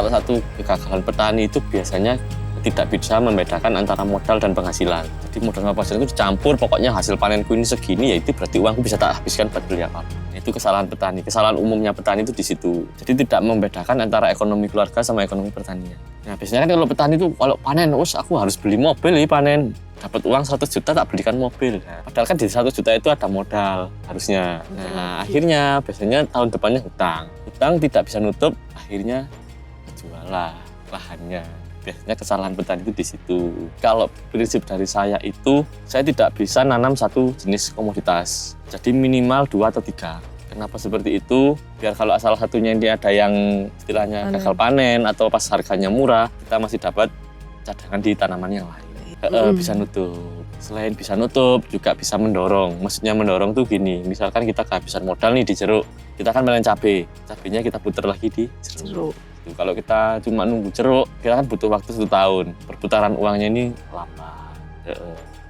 Salah satu kegagalan petani itu biasanya tidak bisa membedakan antara modal dan penghasilan. Jadi modal sama penghasilan itu dicampur, pokoknya hasil panenku ini segini, ya itu berarti uangku bisa tak habiskan buat beli apa. Itu kesalahan petani. Kesalahan umumnya petani itu di situ. Jadi tidak membedakan antara ekonomi keluarga sama ekonomi pertanian. Nah biasanya kan kalau petani itu kalau panen, aku harus beli mobil ya panen. Dapat uang 100 juta tak belikan mobil. Nah, padahal kan di 100 juta itu ada modal harusnya. Nah akhirnya biasanya tahun depannya hutang. Hutang tidak bisa nutup, akhirnya jual lah lahannya. Biasanya kesalahan petani itu di situ. Kalau prinsip dari saya itu, saya tidak bisa nanam satu jenis komoditas. Jadi minimal 2 atau 3. Kenapa seperti itu? Biar kalau salah satunya ini ada yang istilahnya gagal panen atau pas harganya murah, kita masih dapat cadangan di tanaman yang lain. Bisa nutup. Selain bisa nutup, juga bisa mendorong. Maksudnya mendorong tuh gini, misalkan kita kehabisan modal nih di jeruk, kita kan panen cabai. Cabainya kita puter lagi di jeruk. Kalau kita cuma nunggu jeruk, kita kan butuh waktu 1 tahun. Perputaran uangnya ini lambat.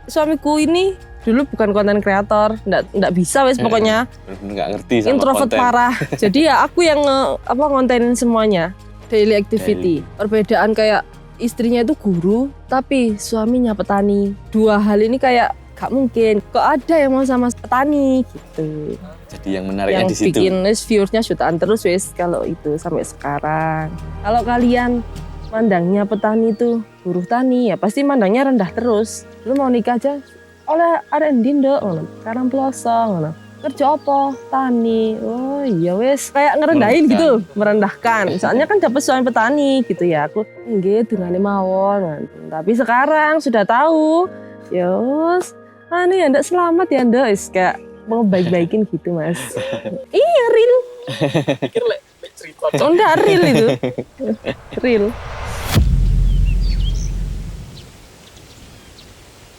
Suamiku ini dulu bukan konten kreator, nggak bisa wes pokoknya. Bener-bener nggak ngerti sama introvert konten. parah. Jadi ya aku yang ngontenin semuanya. Daily activity. Perbedaan kayak istrinya itu guru, tapi suaminya petani. 2 hal ini kayak gak mungkin. Kok ada yang mau sama petani gitu. Jadi yang menariknya Yang di situ. bikin viewersnya jutaan terus wes kalau itu sampai sekarang. Kalau kalian mandangnya petani itu buruh tani, ya pasti mandangnya rendah terus. Lu mau nikah aja oleh R&D nduk ngono. Karang pelosong ngono. Kerja apa? Tani. Oh iya wes, kayak ngerendahin gitu, merendahkan. Soalnya kan dapet suami petani gitu ya. Aku nggih dungane mawon. Tapi sekarang sudah tahu. Ya wes, anu ya ndak selamat ya ndak wis kayak mau baik-baikin gitu mas. Iya real. Pikir lek cerita. Oh enggak real itu. Real.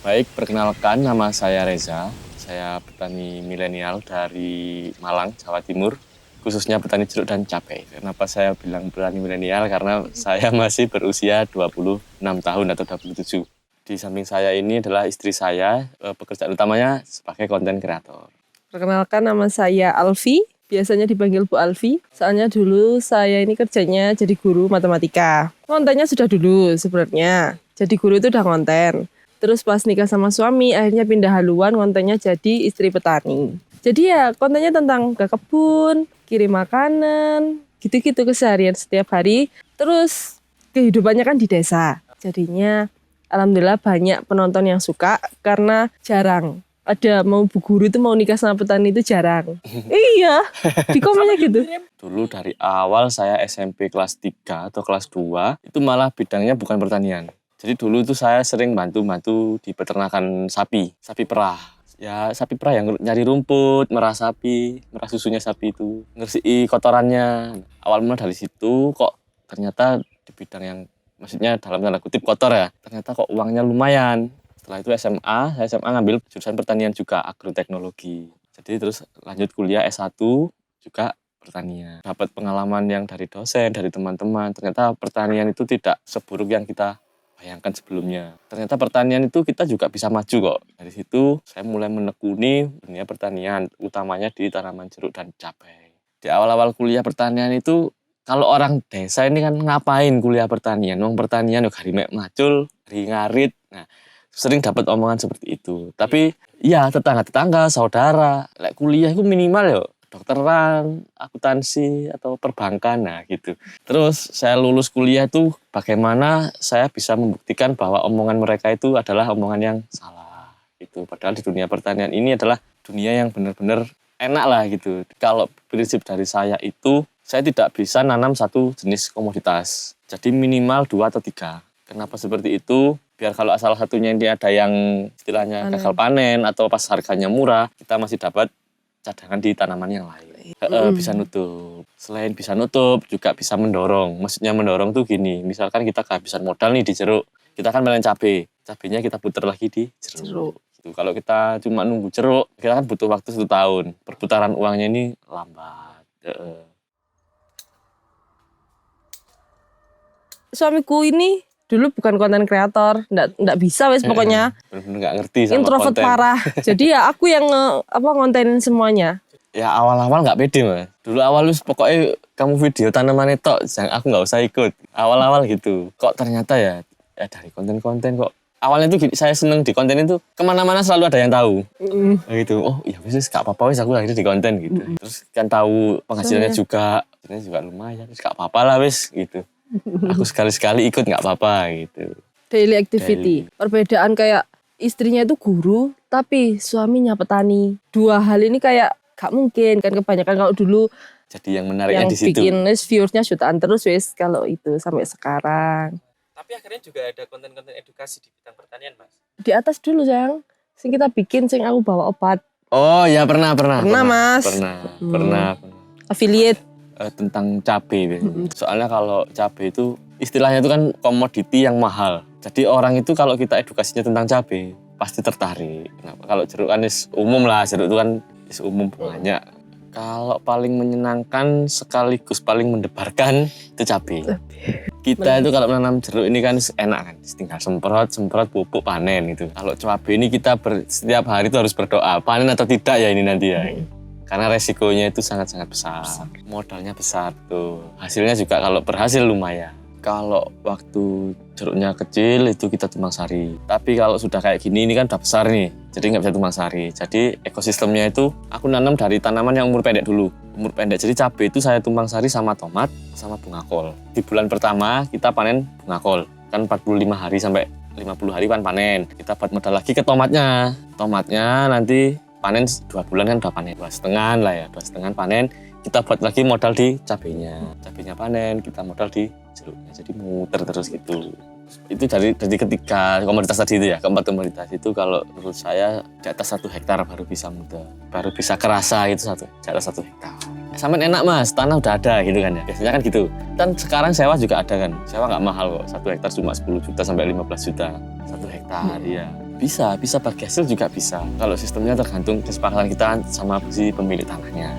Baik, perkenalkan nama saya Reza. Saya petani milenial dari Malang, Jawa Timur. Khususnya petani jeruk dan cabai. Kenapa saya bilang petani milenial? Karena saya masih berusia 26 tahun atau 27. Di samping saya ini adalah istri saya, pekerjaan utamanya sebagai konten kreator. Perkenalkan nama saya Alfi, biasanya dipanggil Bu Alfi. Soalnya dulu saya ini kerjanya jadi guru matematika. Kontennya sudah dulu sebenarnya. Jadi guru itu udah konten. Terus pas nikah sama suami, akhirnya pindah haluan kontennya jadi istri petani. Jadi ya kontennya tentang ke kebun, kirim makanan, gitu-gitu keseharian setiap hari. Terus kehidupannya kan di desa. Jadinya alhamdulillah banyak penonton yang suka karena jarang. Ada mau bu guru itu mau nikah sama petani itu jarang. Iya, di komennya gitu. Dulu dari awal saya SMP kelas 3 atau kelas 2, itu malah bidangnya bukan pertanian. Jadi dulu itu saya sering bantu-bantu di peternakan sapi perah. Ya sapi perah yang nyari rumput, merah sapi, merah susunya sapi itu, ngersih kotorannya. Awal mula dari situ kok ternyata di bidang yang maksudnya dalam tanda kutip kotor ya, ternyata kok uangnya lumayan. Setelah itu saya SMA ngambil jurusan pertanian juga, agroteknologi. Jadi terus lanjut kuliah S1 juga pertanian. Dapat pengalaman yang dari dosen, dari teman-teman. Ternyata pertanian itu tidak seburuk yang kita bayangkan sebelumnya. Ternyata pertanian itu kita juga bisa maju kok. Dari situ saya mulai menekuni dunia pertanian, utamanya di tanaman jeruk dan cabai. Di awal-awal kuliah pertanian itu, kalau orang desa ini kan ngapain kuliah pertanian? Wong pertanian yo gari mek macul, gari ngarit. Nah, sering dapat omongan seperti itu. Tapi ya tetangga-tetangga, saudara, lek kuliah itu minimal yo kedokteran, akuntansi atau perbankan, nah gitu. Terus saya lulus kuliah itu bagaimana saya bisa membuktikan bahwa omongan mereka itu adalah omongan yang salah gitu. Padahal di dunia pertanian ini adalah dunia yang benar-benar enak lah gitu. Kalau prinsip dari saya itu, saya tidak bisa nanam satu jenis komoditas. Jadi minimal 2 atau 3. Kenapa seperti itu? Biar kalau salah satunya ini ada yang istilahnya gagal panen atau pas harganya murah, kita masih dapat cadangan di tanaman yang lain. Bisa nutup. Selain bisa nutup, juga bisa mendorong. Maksudnya mendorong tuh gini, misalkan kita kehabisan modal nih di jeruk, kita kan panen cabai. Cabainya kita puter lagi di jeruk. Gitu. Kalau kita cuma nunggu jeruk, kita kan butuh waktu 1 tahun. Perputaran uangnya ini lambat. Suamiku ini dulu bukan konten kreator, nggak bisa wes pokoknya. Bener-bener nggak ngerti sama introvert konten. parah. Jadi ya aku yang ngontenin semuanya. Ya awal-awal nggak pede mas. Dulu awal pokoknya kamu video tanaman itu, aku nggak usah ikut. Awal-awal gitu. Kok ternyata ya dari konten-konten kok. Awalnya tuh saya seneng di konten itu kemana-mana selalu ada yang tahu. Gitu. Oh iya wis gak apa-apa wis aku akhirnya di konten gitu. Terus kan tahu penghasilannya juga lumayan. Terus gak apa-apa lah wis gitu. Aku sekali-sekali ikut gak apa-apa gitu. Daily activity. Perbedaan kayak istrinya itu guru tapi suaminya petani. Dua hal ini kayak gak mungkin kan, kebanyakan kalau dulu jadi yang menariknya yang di situ. bikin viewersnya jutaan terus wis kalau itu sampai sekarang. Tapi akhirnya juga ada konten-konten edukasi di bidang pertanian, Mas. Di atas dulu sayang, sing kita bikin sing aku bawa obat. Oh ya pernah Mas. Pernah. Affiliate. Tentang cabai. Soalnya kalau cabai itu istilahnya itu kan komoditi yang mahal. Jadi orang itu kalau kita edukasinya tentang cabai pasti tertarik. Kenapa? Kalau jeruk kan umum lah, jeruk itu kan umum banyak. Kalau paling menyenangkan sekaligus paling mendebarkan itu cabai. Kita itu kalau menanam jeruk ini kan enak kan, tinggal semprot, pupuk, panen gitu. Kalau cabai ini kita setiap hari itu harus berdoa, panen atau tidak ya ini nanti ya. Karena resikonya itu sangat-sangat besar. Modalnya besar tuh. Hasilnya juga kalau berhasil lumayan. Kalau waktu jeruknya kecil itu kita tumbang sari. Tapi kalau sudah kayak gini ini kan udah besar nih. Jadi nggak bisa tumbang sari. Jadi ekosistemnya itu aku nanam dari tanaman yang umur pendek dulu. Umur pendek. Jadi cabai itu saya tumbang sari sama tomat sama bunga kol. Di bulan pertama kita panen bunga kol. Kan 45 hari sampai 50 hari kan panen. Kita buat modal lagi ke tomatnya. Tomatnya nanti panen 2 bulan kan udah panen. 2,5 lah ya. 2,5 panen. Kita buat lagi modal di cabainya. Cabainya panen, kita modal di jeruknya. Jadi muter terus gitu. Itu dari ketiga komoditas tadi itu ya, keempat komoditas itu kalau menurut saya di atas 1 hektar baru bisa muda. Baru bisa kerasa itu di atas 1 hektar. Sampai enak mas, tanah udah ada gitu kan ya. Biasanya kan gitu. Dan sekarang sewa juga ada kan. Sewa nggak mahal kok, 1 hektar cuma 10 juta sampai 15 juta. 1 hektar ya. Bisa bagi hasil juga bisa. Kalau sistemnya tergantung kesepakatan kita sama si pemilik tanahnya.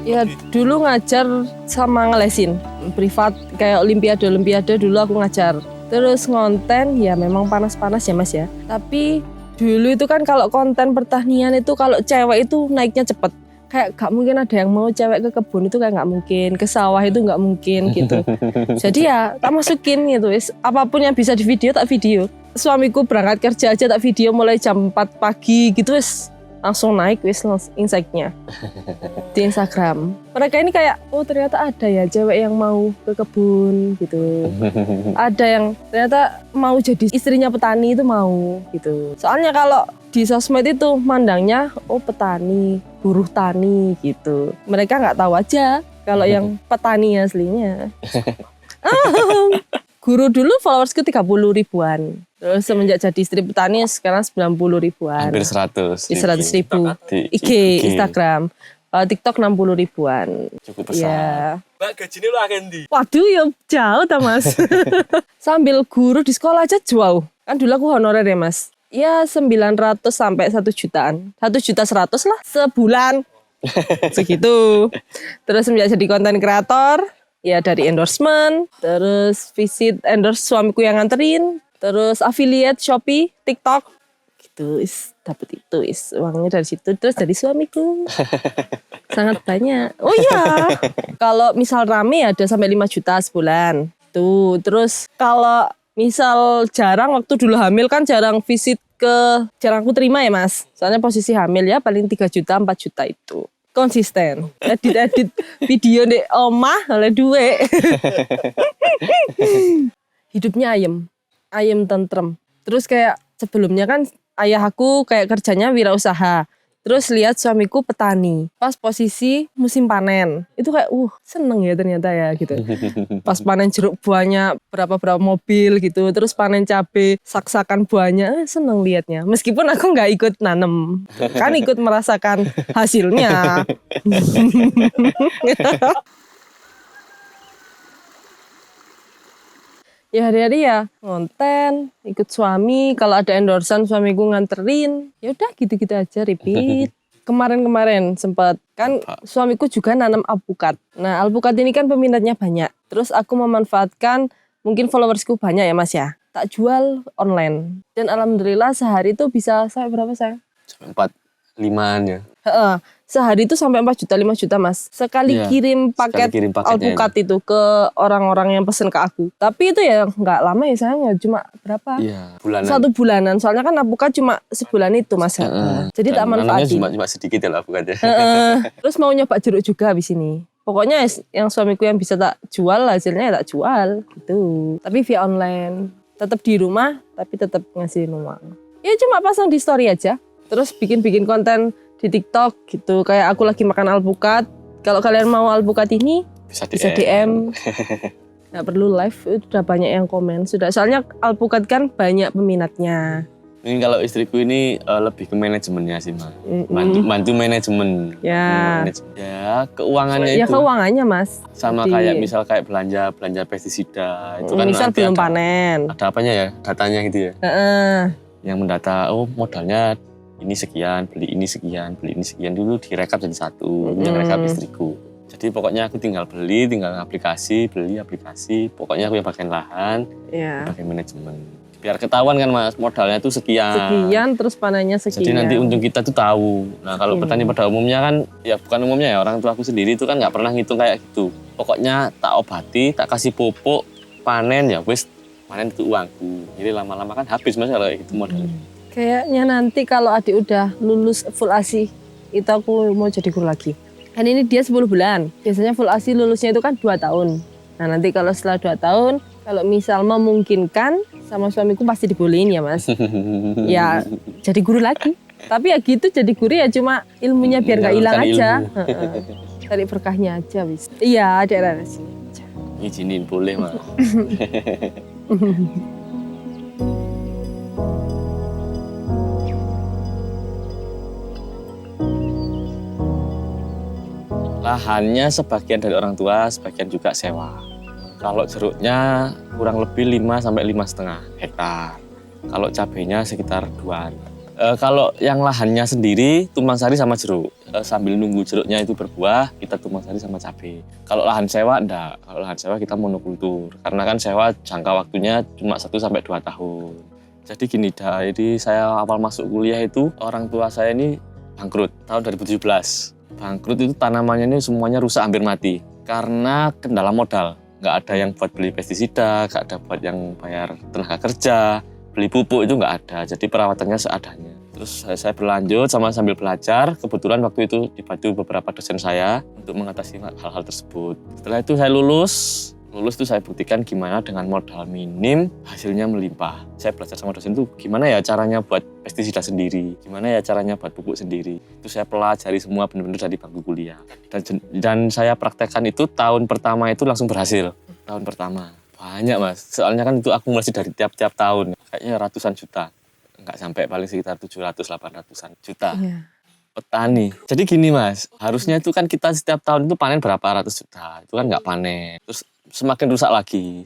Ya dulu ngajar sama ngelesin privat kayak olimpiade dulu aku ngajar. Terus ngonten ya memang panas-panas ya mas ya. Tapi dulu itu kan kalau konten pertanian itu kalau cewek itu naiknya cepet. Kayak gak mungkin ada yang mau cewek ke kebun itu kayak gak mungkin. Ke sawah itu gak mungkin gitu. Jadi ya tak masukin gitu. Apapun yang bisa di video tak video. Suamiku berangkat kerja aja tak video mulai jam 4 pagi gitu wis. Langsung naik wis insight-nya di Instagram. Mereka ini kayak oh ternyata ada ya cewek yang mau ke kebun gitu. Ada yang ternyata mau jadi istrinya petani itu mau gitu. Soalnya kalau di sosmed itu mandangnya oh petani, buruh tani gitu. Mereka nggak tahu aja kalau yang petani aslinya. Guru dulu followersku 30 ribuan. Terus semenjak jadi istri petani sekarang 90 ribuan. Hampir 100 ribu. Di IG, Instagram. TikTok 60 ribuan. Cukup besar. Ya. Mbak gajinya lu akan di? Waduh ya jauh ta mas. Sambil guru di sekolah aja jauh. Kan dulu aku honorer ya mas. Ya 900 sampai 1 jutaan. 1.100.000 lah sebulan. Segitu. Terus semenjak jadi konten kreator. Ya dari endorsement, terus visit endorse suamiku yang nganterin, terus affiliate Shopee, TikTok, gitu, dapet itu, uangnya dari situ, terus dari suamiku, sangat banyak. Oh iya, kalau misal rame ada sampai 5 juta sebulan, tuh, terus kalau misal jarang waktu dulu hamil kan jarang aku terima ya mas, soalnya posisi hamil ya paling 3 juta, 4 juta itu. Konsisten edit video di omah oleh duit. Hidupnya ayem tentrem. Terus kayak sebelumnya kan ayah aku kayak kerjanya wirausaha. Terus lihat suamiku petani. Pas posisi musim panen. Itu kayak seneng ya ternyata ya gitu. Pas panen jeruk buahnya berapa mobil gitu. Terus panen cabai saksakan buahnya seneng liatnya. Meskipun aku gak ikut nanem. Kan ikut merasakan hasilnya. Ya hari-hari ya ngonten, ikut suami, kalau ada endorsan suamiku nganterin, ya udah gitu-gitu aja repeat. Kemarin sempat kan suamiku juga nanam alpukat. Nah alpukat ini kan peminatnya banyak. Terus aku memanfaatkan mungkin followersku banyak ya Mas ya. Tak jual online. Dan alhamdulillah sehari itu bisa sampai berapa saya? Sampai 4-5-an ya. Heeh, sehari itu sampai 4 juta, 5 juta Mas. Sekali Iya, kirim sekali paket kirim paketnya alpukat itu ke orang-orang yang pesen ke aku. Tapi itu ya nggak lama ya sayangnya, cuma berapa? Iya, bulanan. 1 bulanan. Soalnya kan alpukat cuma sebulan itu Mas. Jadi tak Dan nanamnya manfaatin. cuma sedikit ya lah bukannya. Terus mau nyoba jeruk juga habis ini. Pokoknya yang suamiku yang bisa tak jual, hasilnya ya tak jual gitu. Tapi via online. Tetap di rumah, tapi tetap ngasihin uang. Ya cuma pasang di story aja. Terus bikin-bikin konten di TikTok gitu. Kayak aku lagi makan alpukat. Kalau kalian mau alpukat ini, Bisa bisa DM. Nggak perlu live, itu udah banyak yang komen. Sudah, soalnya alpukat kan banyak peminatnya. Ini kalau istriku ini lebih ke manajemennya sih, Mas. Bantu manajemen. Ya. Ya, keuangannya Ya itu. keuangannya Mas. Sama Jadi, kayak misal kayak belanja pestisida itu kan misal nanti belum ada, panen. ada apanya ya, datanya gitu ya. Yang mendata, oh modalnya ini sekian, beli ini sekian, beli ini sekian, dulu direkap jadi satu, yang rekap istriku. Jadi pokoknya aku tinggal beli, tinggal beli aplikasi, pokoknya aku yang bagian lahan, Ya. bagian manajemen. Biar ketahuan kan Mas, modalnya tuh sekian. Sekian terus panennya sekian. Jadi nanti untung kita tuh tahu. Nah kalau petani pada umumnya kan, ya bukan umumnya ya, orang tua aku sendiri itu kan nggak pernah ngitung kayak gitu. Pokoknya tak obati, tak kasih pupuk, panen ya wis, panen itu uangku. Jadi lama-lama kan habis Mas kalau itu modalnya. Kayaknya nanti kalau adik udah lulus full ASI, itu aku mau jadi guru lagi. Kan ini dia 10 bulan. Biasanya full ASI lulusnya itu kan 2 tahun. Nah nanti kalau setelah 2 tahun, kalau misal memungkinkan, sama suamiku pasti dibolehin ya Mas. Ya jadi guru lagi. Tapi ya gitu, jadi guru ya cuma ilmunya biar nggak hilang aja. Cari berkahnya aja wis. Iya, daerah sini aja. Izinin boleh Mas. Lahannya sebagian dari orang tua, sebagian juga sewa. Kalau jeruknya kurang lebih 5-5,5 hektar. Kalau cabenya sekitar 2. Kalau yang lahannya sendiri, tumpang sari sama jeruk. Sambil nunggu jeruknya itu berbuah, kita tumpang sari sama cabai. Kalau lahan sewa, enggak. Kalau lahan sewa kita monokultur. Karena kan sewa jangka waktunya cuma 1-2 tahun. Jadi gini, jadi saya awal masuk kuliah itu, orang tua saya ini bangkrut tahun 2017. Bangkrut itu tanamannya ini semuanya rusak, hampir mati. Karena kendala modal. Nggak ada yang buat beli pestisida, nggak ada buat yang bayar tenaga kerja, beli pupuk itu nggak ada. Jadi perawatannya seadanya. Terus saya berlanjut sambil belajar. Kebetulan waktu itu dibantu beberapa dosen saya untuk mengatasi hal-hal tersebut. Setelah itu saya lulus itu saya buktikan gimana dengan modal minim hasilnya melimpah. Saya belajar sama dosen itu gimana ya caranya buat pestisida sendiri, gimana ya caranya buat pupuk sendiri. Itu saya pelajari semua benar-benar dari bangku kuliah. Dan saya praktekkan itu tahun pertama itu langsung berhasil. Tahun pertama. Banyak Mas, soalnya kan itu akumulasi dari tiap-tiap tahun. Kayaknya ratusan juta. Enggak sampai, paling sekitar 700-800-an juta. Iya. Petani. Jadi gini Mas, harusnya itu kan kita setiap tahun itu panen berapa ratus juta. Itu kan nggak panen. Terus semakin rusak lagi.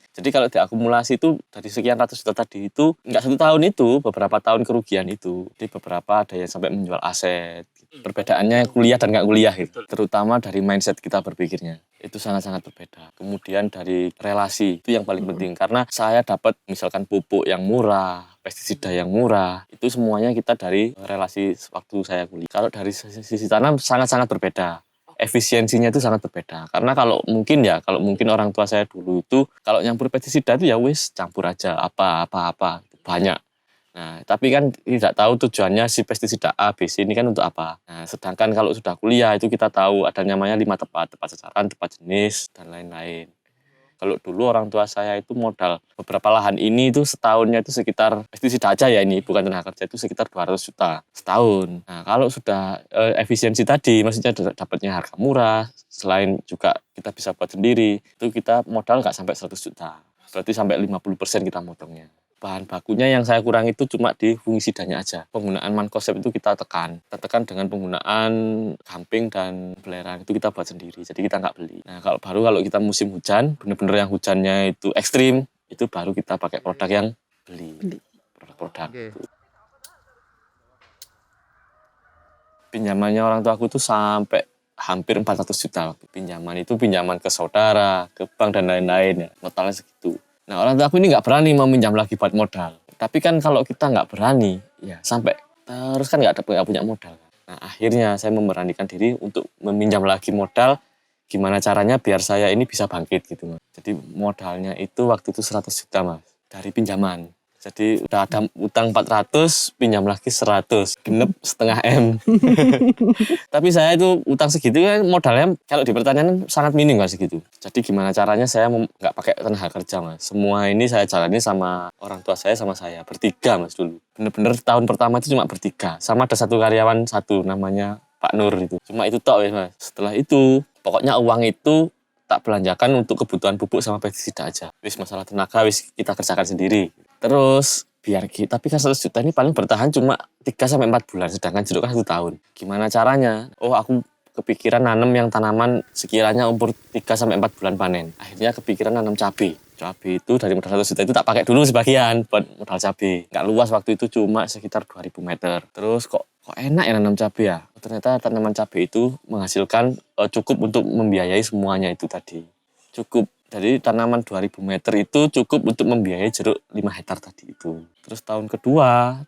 Jadi kalau diakumulasi itu dari sekian ratus juta tadi itu nggak 1 tahun itu, beberapa tahun kerugian itu. Jadi beberapa ada yang sampai menjual aset. Perbedaannya kuliah dan nggak kuliah gitu. Terutama dari mindset kita berpikirnya. Itu sangat-sangat berbeda. Kemudian dari relasi, itu yang paling penting. Karena saya dapat misalkan pupuk yang murah, pestisida yang murah, itu semuanya kita dari relasi waktu saya kuliah. Kalau dari sisi tanam sangat-sangat berbeda. Efisiensinya itu sangat berbeda. Karena kalau mungkin orang tua saya dulu itu kalau nyampur pestisida itu ya wis campur aja apa banyak. Nah, tapi kan tidak tahu tujuannya si pestisida A, B, C ini kan untuk apa. Nah, sedangkan kalau sudah kuliah itu kita tahu ada namanya 5 tepat sasaran, tepat jenis dan lain-lain. Kalau dulu orang tua saya itu modal beberapa lahan ini itu setahunnya itu sekitar pestisida aja ya ini, bukan tenaga kerja, itu sekitar 200 juta setahun. Nah kalau sudah efisiensi tadi, maksudnya dapatnya harga murah, selain juga kita bisa buat sendiri, itu kita modal nggak sampai 100 juta. Berarti sampai 50% kita motongnya. Bahan bakunya yang saya kurang itu cuma di fungisidanya aja. Penggunaan mankosep itu kita tekan. Kita tekan dengan penggunaan gamping dan belerang itu kita buat sendiri. Jadi kita nggak beli. Nah kalau kita musim hujan, benar-benar yang hujannya itu ekstrim, itu baru kita pakai produk yang beli. Produk-produk. Okay. Pinjamannya orang tua aku tuh sampai hampir 400 juta. Pinjaman itu pinjaman ke saudara, ke bank dan lain-lain ya. Totalnya segitu. Nah orang tua aku ini nggak berani mau minjam lagi buat modal. Tapi kan kalau kita nggak berani, ya sampai terus kan nggak punya modal. Nah akhirnya saya memberanikan diri untuk meminjam lagi modal. Gimana caranya biar saya ini bisa bangkit gitu mas. Jadi modalnya itu waktu itu 100 juta mas. Dari pinjaman. Jadi udah ada utang 400, pinjam lagi 100, genep setengah M. Tapi saya itu utang segitu kan modalnya kalau di pertanian sangat minim kan segitu. Jadi gimana caranya saya nggak pakai tenaga kerja mas. Semua ini saya jalani sama orang tua saya sama saya, bertiga mas dulu. Bener-bener tahun pertama itu cuma bertiga. Sama ada satu karyawan satu namanya Pak Nur itu. Cuma itu tok ya mas. Setelah itu pokoknya uang itu tak belanjakan untuk kebutuhan pupuk sama pestisida aja. Wis masalah tenaga wis kita kerjakan sendiri. Terus tapi kan 100 juta ini paling bertahan cuma 3-4 bulan, sedangkan jeruk kan 1 tahun. Gimana caranya? Oh aku kepikiran nanam yang tanaman sekiranya umur 3-4 bulan panen. Akhirnya kepikiran nanam cabai. Cabai itu dari modal 100 juta itu tak pakai dulu sebagian buat modal cabai. Nggak luas waktu itu cuma sekitar 2000 meter. Terus kok enak ya nanam cabai ya? Ternyata tanaman cabai itu menghasilkan cukup untuk membiayai semuanya itu tadi. Cukup. Jadi tanaman 2000 meter itu cukup untuk membiayai jeruk 5 hektar tadi itu. Terus tahun kedua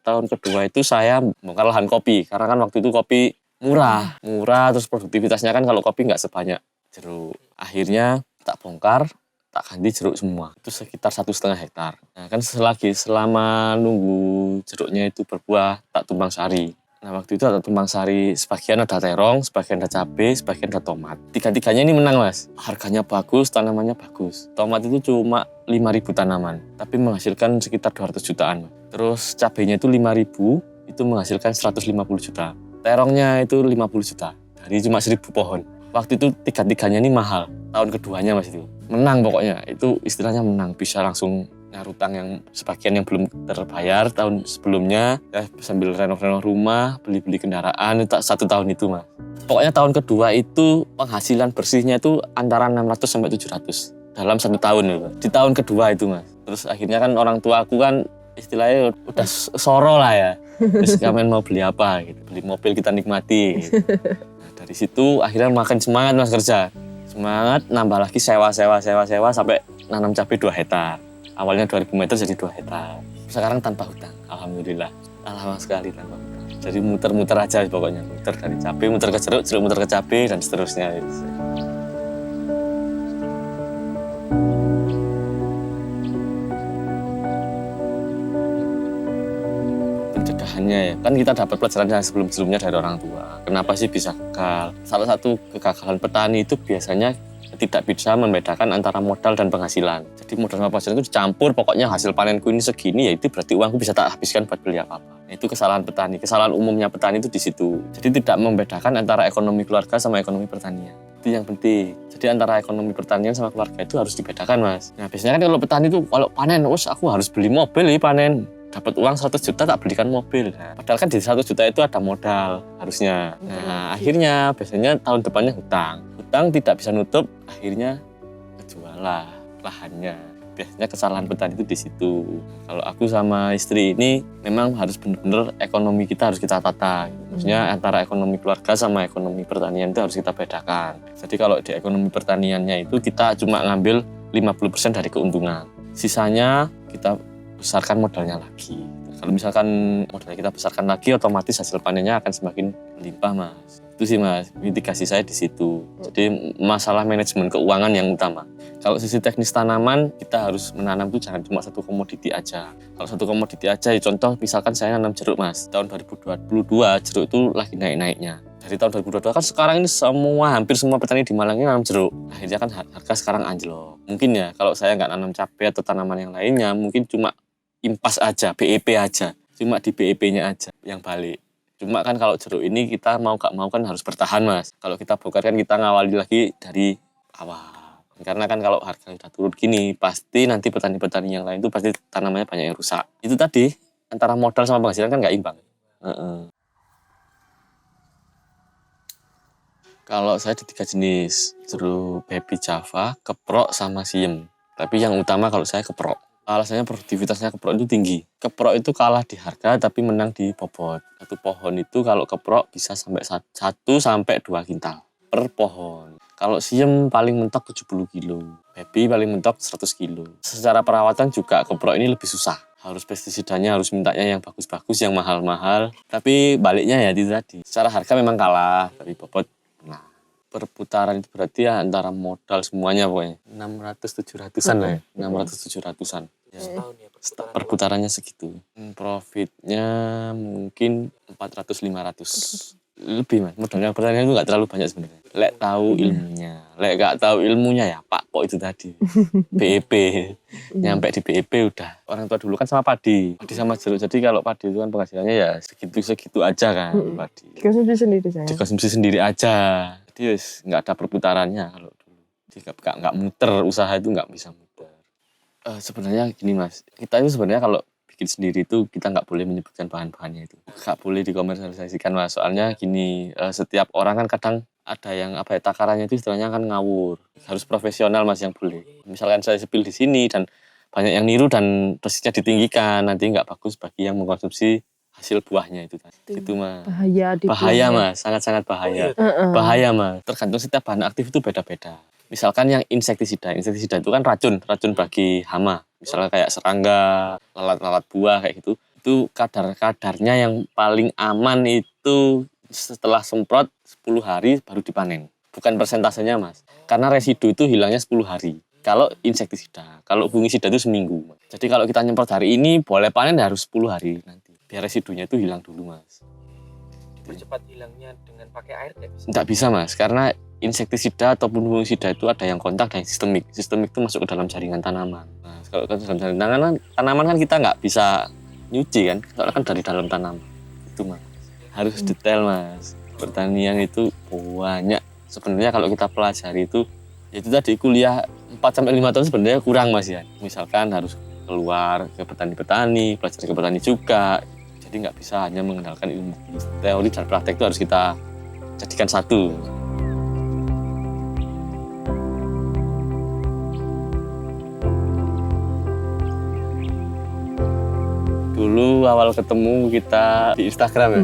itu saya bongkar lahan kopi. Karena kan waktu itu kopi murah terus produktivitasnya kan kalau kopi nggak sebanyak jeruk. Akhirnya tak bongkar, tak ganti jeruk semua. Itu sekitar 1,5 hektar. Nah kan selama nunggu jeruknya itu berbuah, tak tumbang sari. Nah waktu itu ada tumbang sari, sebagian ada terong, sebagian ada cabai, sebagian ada tomat. Tiga-tiganya ini menang mas. Harganya bagus, tanamannya bagus. Tomat itu cuma 5.000 tanaman, tapi menghasilkan sekitar 200 jutaan. Terus cabainya itu 5.000, itu menghasilkan 150 juta. Terongnya itu 50 juta, dari cuma 1.000 pohon. Waktu itu tiga-tiganya ini mahal, tahun keduanya mas itu. Menang pokoknya, itu istilahnya menang, bisa langsung utang yang sebagian yang belum terbayar tahun sebelumnya ya, sambil renov-renov rumah, beli-beli kendaraan itu 1 tahun itu mas. Pokoknya tahun kedua itu penghasilan bersihnya itu antara 600 sampai 700 dalam 1 tahun ya, di tahun kedua itu mas. Terus akhirnya kan orang tua aku kan istilahnya udah soro lah ya, terus kalian mau beli apa gitu, beli mobil kita nikmati gitu. Nah, dari situ akhirnya makin semangat mas kerja, semangat nambah lagi sewa sampai nanam cabai 2 hektar. Awalnya 2000 meter jadi 2 hektar. Sekarang tanpa hutang, alhamdulillah. Alhamdulillah sekali tanpa hutang. Jadi muter-muter aja pokoknya. Muter dari cabai, muter ke jeruk, jeruk muter ke cabai, dan seterusnya. Pencegahannya ya, kan kita dapat pelajaran yang sebelum-sebelumnya dari orang tua. Kenapa sih bisa gagal? Salah satu kegagalan petani itu biasanya tidak bisa membedakan antara modal dan penghasilan. Jadi modal sama penghasilan itu dicampur, pokoknya hasil panenku ini segini, ya itu berarti uangku bisa tak habiskan buat beli apa-apa. Itu kesalahan petani. Kesalahan umumnya petani itu di situ. Jadi tidak membedakan antara ekonomi keluarga sama ekonomi pertanian. Itu yang penting. Jadi antara ekonomi pertanian sama keluarga itu harus dibedakan, Mas. Nah, biasanya kan kalau petani itu kalau panen, aku harus beli mobil ya panen. Dapat uang 100 juta tak belikan mobil. Nah, padahal kan di 100 juta itu ada modal harusnya. Nah, akhirnya biasanya tahun depannya hutang tidak bisa nutup, akhirnya kejual lah lahannya. Biasanya kesalahan petani itu di situ. Kalau aku sama istri ini memang harus benar-benar ekonomi kita harus kita tata. Maksudnya antara ekonomi keluarga sama ekonomi pertanian itu harus kita bedakan. Jadi kalau di ekonomi pertaniannya itu kita cuma ngambil 50% dari keuntungan. Sisanya kita besarkan modalnya lagi. Kalau misalkan modalnya kita besarkan lagi, otomatis hasil panennya akan semakin melimpah, Mas. Itu sih Mas, mitigasi saya di situ. Jadi masalah manajemen keuangan yang utama. Kalau sisi teknis tanaman, kita harus menanam itu jangan cuma satu komoditi aja. Kalau satu komoditi aja, ya contoh misalkan saya nanam jeruk Mas. Tahun 2022 jeruk itu lagi naik-naiknya. Dari tahun 2022 kan sekarang ini hampir semua petani di Malang ini nanam jeruk. Akhirnya kan harga sekarang anjlok. Mungkin ya kalau saya nggak nanam cabai atau tanaman yang lainnya, mungkin cuma impas aja, BEP aja. Cuma di BEP-nya aja yang balik. Cuma kan kalau jeruk ini kita mau gak mau kan harus bertahan Mas. Kalau kita bongkar kan kita ngawali lagi dari awal. Karena kan kalau harga sudah turun gini, pasti nanti petani-petani yang lain itu pasti tanamannya banyak yang rusak. Itu tadi, antara modal sama penghasilan kan gak imbang. Kalau saya ada 3 jenis, jeruk baby Java, keprok, sama siem. Tapi yang utama kalau saya keprok. Alasannya produktivitasnya keprok itu tinggi. Keprok itu kalah di harga tapi menang di bobot. Satu pohon itu kalau keprok bisa sampai 1 sampai 2 kintal. per pohon. Kalau siem paling mentok 70 kilo, baby paling mentok 100 kilo. Secara perawatan juga keprok ini lebih susah. Harus pestisidanya, harus mintanya yang bagus-bagus, yang mahal-mahal. Tapi baliknya ya itu tadi. Secara harga memang kalah, tapi bobot nah. Per putaran itu berarti ya antara modal semuanya pokoknya. 600-700an lah ya, 600-700an. Ya. Setahun ya perputaran Perputarannya segitu. Profitnya mungkin 400-500. Lebih mas, modalnya pertanian itu nggak terlalu banyak sebenarnya. Lek tahu ilmunya, lek nggak tahu ilmunya ya Pak kok itu tadi. BEP, nyampe di BEP udah. Orang tua dulu kan sama padi sama jeruk. Jadi kalau padi itu kan penghasilannya ya segitu aja kan padi. Dikonsumsi sendiri saya. Dikonsumsi sendiri aja. Jadi nggak ada perputarannya kalau dulu. Jadi nggak muter, usaha itu nggak bisa muter. Sebenarnya gini mas, kita itu sebenarnya kalau bikin sendiri itu kita nggak boleh menyebutkan bahan-bahannya itu, nggak boleh dikomersialisasikan mas. Soalnya gini, setiap orang kan kadang ada yang takarannya itu istilahnya kan ngawur. Harus profesional mas yang boleh. Misalkan saya spill di sini dan banyak yang niru dan dosisnya ditinggikan, nanti nggak bagus bagi yang mengkonsumsi hasil buahnya itu tadi. Itu mas. Bahaya mas, sangat-sangat bahaya. Bahaya mas. Tergantung setiap bahan aktif itu beda-beda. Misalkan yang insektisida itu kan racun bagi hama. Misalnya kayak serangga, lalat-lalat buah kayak gitu. Itu kadar-kadarnya yang paling aman itu setelah semprot 10 hari baru dipanen. Bukan persentasenya mas. Karena residu itu hilangnya 10 hari. Kalau insektisida, kalau fungisida itu seminggu. Jadi kalau kita nyemprot hari ini boleh panen harus 10 hari nanti. Biar residunya itu hilang dulu mas. Cepat hilangnya dengan pakai air nggak bisa? Nggak bisa mas, karena insektisida ataupun fungisida itu ada yang kontak dan yang sistemik. Sistemik itu masuk ke dalam jaringan tanaman. Nah, kalau ke dalam jaringan tanaman kan kita nggak bisa nyuci kan, soalnya kan dari dalam tanaman. Itu mas, harus detail mas. Pertanian itu banyak. Sebenarnya kalau kita pelajari itu tadi kuliah 4-5 tahun sebenarnya kurang mas ya. Misalkan harus keluar ke petani-petani, belajar ke petani juga. Jadi nggak bisa hanya mengandalkan ilmu teori dan praktek, itu harus kita jadikan satu. Dulu awal ketemu kita di Instagram ya.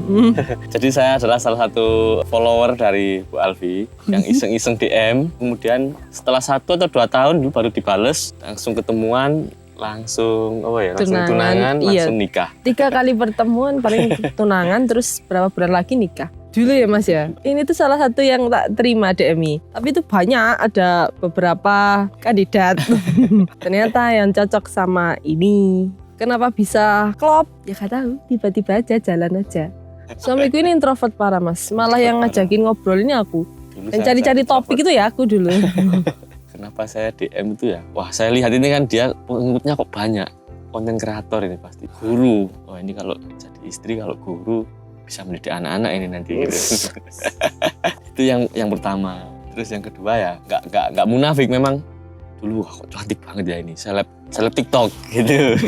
Jadi saya adalah salah satu follower dari Bu Alfi yang iseng-iseng DM. Kemudian setelah 1 atau 2 tahun baru dibales, langsung ketemuan. Langsung tunangan, langsung nikah. 3 kali pertemuan paling tunangan, terus berapa bulan lagi nikah. Dulu ya mas ya, ini tuh salah satu yang tak terima DMI. Tapi itu banyak, ada beberapa kandidat. Ternyata yang cocok sama ini. Kenapa bisa klop? Ya gak tahu, tiba-tiba aja jalan aja. Suamiku ini introvert parah mas, malah yang ngajakin ngobrol ini aku. Yang cari-cari topik itu ya aku dulu. Kenapa saya DM itu ya? Wah, saya lihat ini kan dia pengikutnya kok banyak. Konten kreator ini pasti. Guru. Wah, ini kalau jadi istri, kalau guru bisa mendidik anak-anak ini nanti gitu. Itu yang pertama. Terus yang kedua ya, enggak munafik memang. Dulu wah, kok cantik banget ya ini. Seleb TikTok gitu.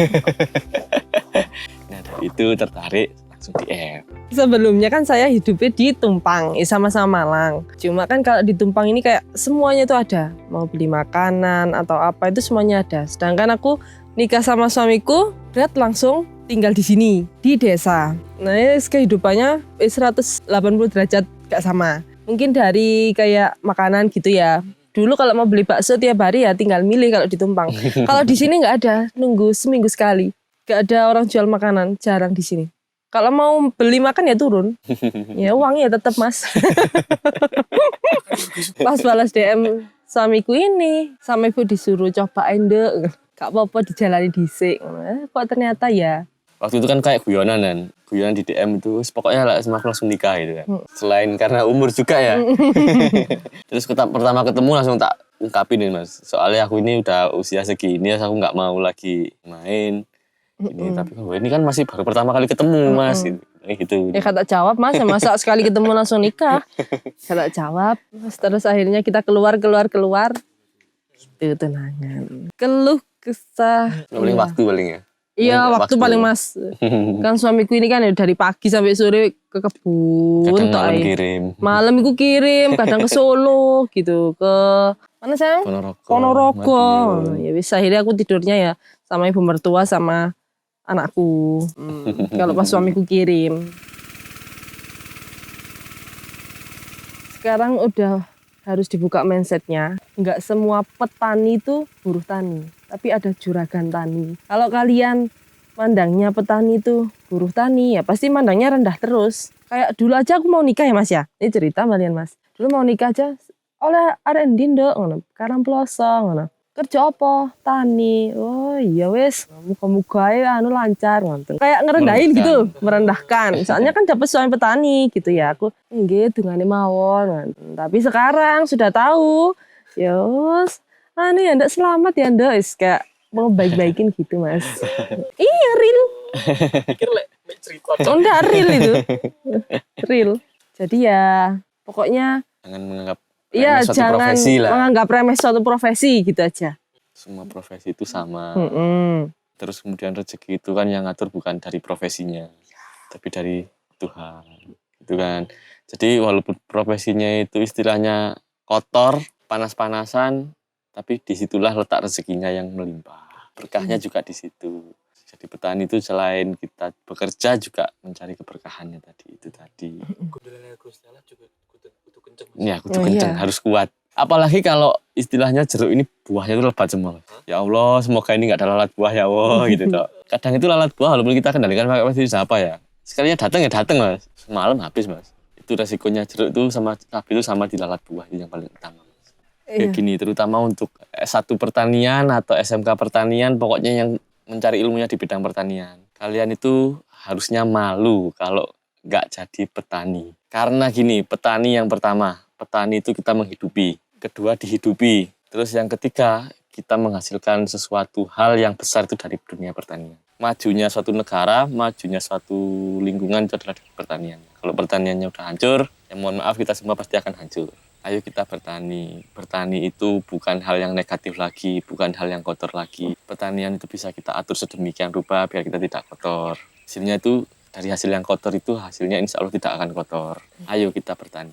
Nah, dari itu tertarik langsung DM. Sebelumnya kan saya hidupnya di Tumpang, sama-sama Malang. Cuma kan kalau di Tumpang ini kayak semuanya itu ada. Mau beli makanan atau apa itu semuanya ada. Sedangkan aku nikah sama suamiku, berat langsung tinggal di sini, di desa. Nah ini kehidupannya 180 derajat gak sama. Mungkin dari kayak makanan gitu ya. Dulu kalau mau beli bakso tiap hari ya tinggal milih kalau di Tumpang. Kalau di sini nggak ada, nunggu seminggu sekali. Gak ada orang jual makanan, jarang di sini. Kalau mau beli makan ya turun. Ya uangnya tetap mas. Pas balas DM suamiku ini, suamiku disuruh cobain deh. Gak apa-apa dijalani dhisik. Kok ternyata ya. Waktu itu kan kayak guyonan di DM itu, pokoknya lah langsung nikah gitu kan. Selain karena umur juga ya. Terus pertama ketemu langsung tak ungkapin nih mas. Soalnya aku ini udah usia segini, aku nggak mau lagi main. Ini tapi ini kan masih baru pertama kali ketemu mas gitu. Ya kata jawab mas, masa sekali ketemu langsung nikah. Kata jawab, terus akhirnya kita keluar. Gitu tunangan. Keluh kesah. Paling waktu paling ya. Iya waktu paling mas. Kan suamiku ini kan dari pagi sampai sore ke kebun. Kadang malam kirim. Malam aku kirim, kadang ke Solo gitu, ke mana sayang? Ponorogo. Ya bisa akhirnya aku tidurnya ya sama ibu mertua sama anakku. Kalau pas suamiku kirim. Sekarang udah harus dibuka mindsetnya. Nggak semua petani itu buruh tani, tapi ada juragan tani. Kalau kalian mandangnya petani itu buruh tani, ya pasti mandangnya rendah terus. Kayak dulu aja aku mau nikah ya Mas ya. Ini cerita kalian Mas. Dulu mau nikah aja oleh arek endi nduk ngono. Karang ploso ngono. Kerja apa? Tani. Oh iya wis, muga-muga ae anu lancar ngono. Kayak ngerendahin gitu, merendahkan. Soalnya kan dapat suami petani gitu ya. Aku nggih dungane mawon. Ngono. Tapi sekarang sudah tahu, ya wis anu ya ndak selamat ya ndak wis kayak mau baik-baikin gitu Mas. Iya real. Pikir lek cerita Oh, enggak real itu. Real. Jadi ya pokoknya Jangan menganggap iya, remeh suatu jangan profesi lah. menganggap remeh suatu profesi gitu aja. Semua profesi itu sama. Mm-mm. Terus kemudian rezeki itu kan yang ngatur bukan dari profesinya, tapi dari Tuhan. Gitu kan. Jadi walaupun profesinya itu istilahnya kotor, panas-panasan, tapi disitulah letak rezekinya yang melimpah. Berkahnya juga di situ. Jadi petani itu selain kita bekerja juga mencari keberkahannya tadi. Kudulane Gusti Allah juga kudu kenceng. Mas. Ya, kudu Oh, kenceng, iya. harus kuat. Apalagi kalau istilahnya jeruk ini buahnya itu lebat semua. Ya Allah, semoga ini nggak ada lalat buah ya Allah gitu toh. Kadang itu lalat buah walaupun kita kendalikan pakai pestisida apa ya. Sekalinya datang ya datang Mas. Semalam habis Mas. Itu resikonya jeruk itu sama cabai itu sama di lalat buah itu yang paling utama. Kayak Iya. gini, terutama untuk S1 pertanian atau SMK pertanian, pokoknya yang mencari ilmunya di bidang pertanian. Kalian itu harusnya malu kalau nggak jadi petani. Karena gini, petani yang pertama, petani itu kita menghidupi. Kedua dihidupi. Terus yang ketiga, kita menghasilkan sesuatu hal yang besar itu dari dunia pertanian. Majunya suatu negara, majunya suatu lingkungan itu adalah dari pertanian. Kalau pertaniannya udah hancur, ya mohon maaf kita semua pasti akan hancur. Ayo kita bertani. Bertani itu bukan hal yang negatif lagi, bukan hal yang kotor lagi. Pertanian itu bisa kita atur sedemikian rupa biar kita tidak kotor. Hasilnya itu, dari hasil yang kotor itu, hasilnya insya Allah tidak akan kotor. Ayo kita bertani.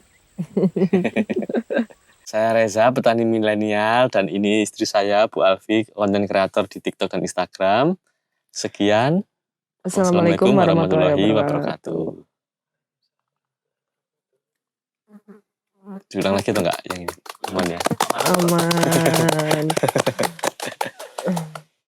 Saya Reza, petani milenial, dan ini istri saya, Bu Alfi, konten kreator di TikTok dan Instagram. Sekian. Assalamualaikum warahmatullahi wabarakatuh. Diulang lagi atau enggak yang ini? Aman ya? Aman.